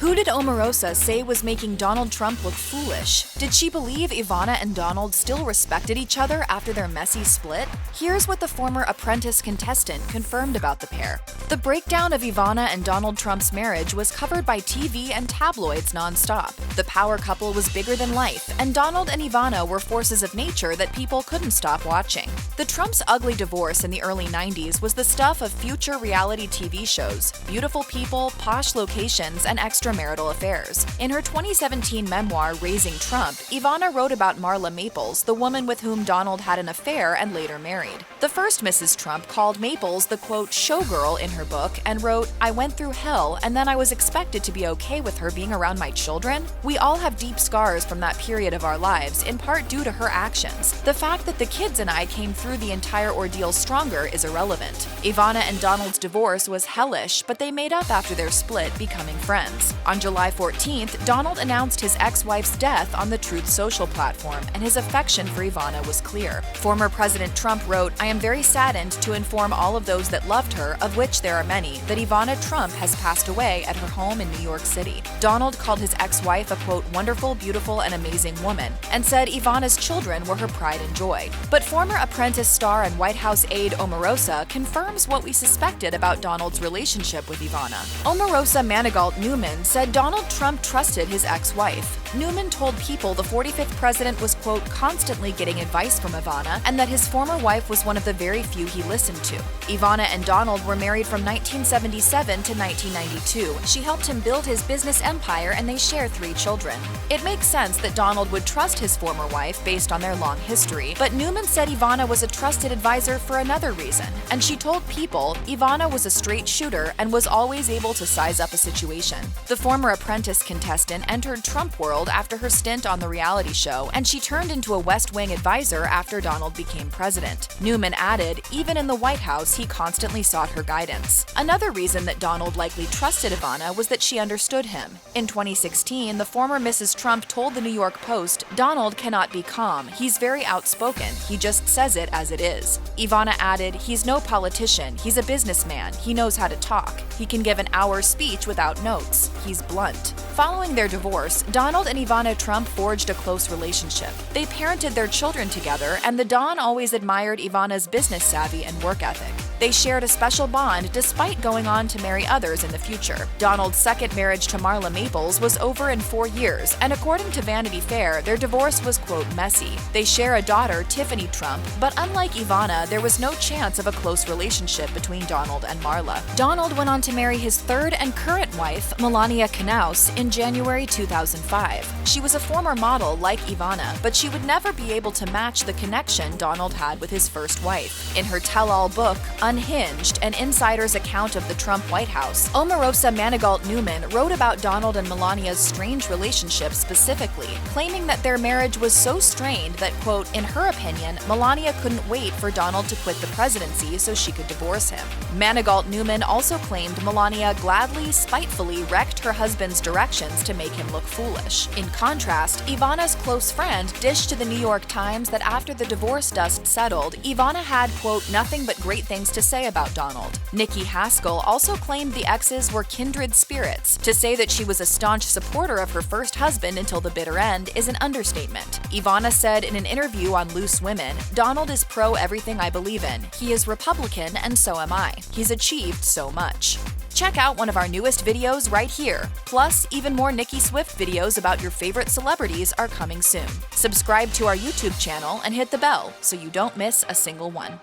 Who did Omarosa say was making Donald Trump look foolish? Did she believe Ivana and Donald still respected each other after their messy split? Here's what the former Apprentice contestant confirmed about the pair. The breakdown of Ivana and Donald Trump's marriage was covered by TV and tabloids nonstop. The power couple was bigger than life, and Donald and Ivana were forces of nature that people couldn't stop watching. The Trumps' ugly divorce in the early 90s was the stuff of future reality TV shows, beautiful people, posh locations, and extramarital affairs. In her 2017 memoir, Raising Trump, Ivana wrote about Marla Maples, the woman with whom Donald had an affair and later married. The first Mrs. Trump called Maples the quote, showgirl in her book and wrote, "I went through hell and then I was expected to be okay with her being around my children." We all have deep scars from that period of our lives, in part due to her actions. The fact that the kids and I came through the entire ordeal stronger is irrelevant. Ivana and Donald's divorce was hellish, but they made up after their split, becoming friends. On July 14th, Donald announced his ex-wife's death on the Truth Social platform, and his affection for Ivana was clear. Former President Trump wrote, "I am very saddened to inform all of those that loved her, of which there are many, that Ivana Trump has passed away at her home in New York City." Donald called his ex-wife a quote, wonderful, beautiful, and amazing woman, and said Ivana's children were her pride and joy. But former Apprentice star and White House aide Omarosa confirms what we suspected about Donald's relationship with Ivana. Omarosa Manigault Newman said Donald Trump trusted his ex-wife. Newman told People the 45th president was, quote, constantly getting advice from Ivana, and that his former wife was one of the very few he listened to. Ivana and Donald were married from 1977 to 1992. She helped him build his business empire, and they share 3 children. It makes sense that Donald would trust his former wife based on their long history, but Newman said Ivana was a trusted advisor for another reason, and she told People Ivana was a straight shooter and was always able to size up a situation. The former Apprentice contestant entered Trump world after her stint on the reality show, and she turned into a West Wing advisor after Donald became president. Newman added, even in the White House, he constantly sought her guidance. Another reason that Donald likely trusted Ivana was that she understood him. In 2016, the former Mrs. Trump told the New York Post, "Donald cannot be calm. He's very outspoken. He just says it as it is." Ivana added, "He's no politician. He's a businessman. He knows how to talk. He can give an hour's speech without notes. He's blunt." Following their divorce, Donald and Ivana Trump forged a close relationship. They parented their children together, and the Don always admired Ivana's business savvy and work ethic. They shared a special bond despite going on to marry others in the future. Donald's second marriage to Marla Maples was over in 4 years, and according to Vanity Fair, their divorce was, quote, messy. They share a daughter, Tiffany Trump, but unlike Ivana, there was no chance of a close relationship between Donald and Marla. Donald went on to marry his third and current wife, Melania Knauss, in January 2005. She was a former model like Ivana, but she would never be able to match the connection Donald had with his first wife. In her tell-all book, Unhinged, an insider's account of the Trump White House, Omarosa Manigault Newman wrote about Donald and Melania's strange relationship specifically, claiming that their marriage was so strained that, quote, in her opinion, Melania couldn't wait for Donald to quit the presidency so she could divorce him. Manigault Newman also claimed Melania gladly, spitefully wrecked her husband's directions to make him look foolish. In contrast, Ivana's close friend dished to the New York Times that after the divorce dust settled, Ivana had, quote, nothing but great things to say about Donald. Nicki also claimed the exes were kindred spirits. To say that she was a staunch supporter of her first husband until the bitter end is an understatement. Ivana said in an interview on Loose Women, "Donald is pro everything I believe in. He is Republican and so am I. He's achieved so much." Check out one of our newest videos right here. Plus, even more Nicki Swift videos about your favorite celebrities are coming soon. Subscribe to our YouTube channel and hit the bell so you don't miss a single one.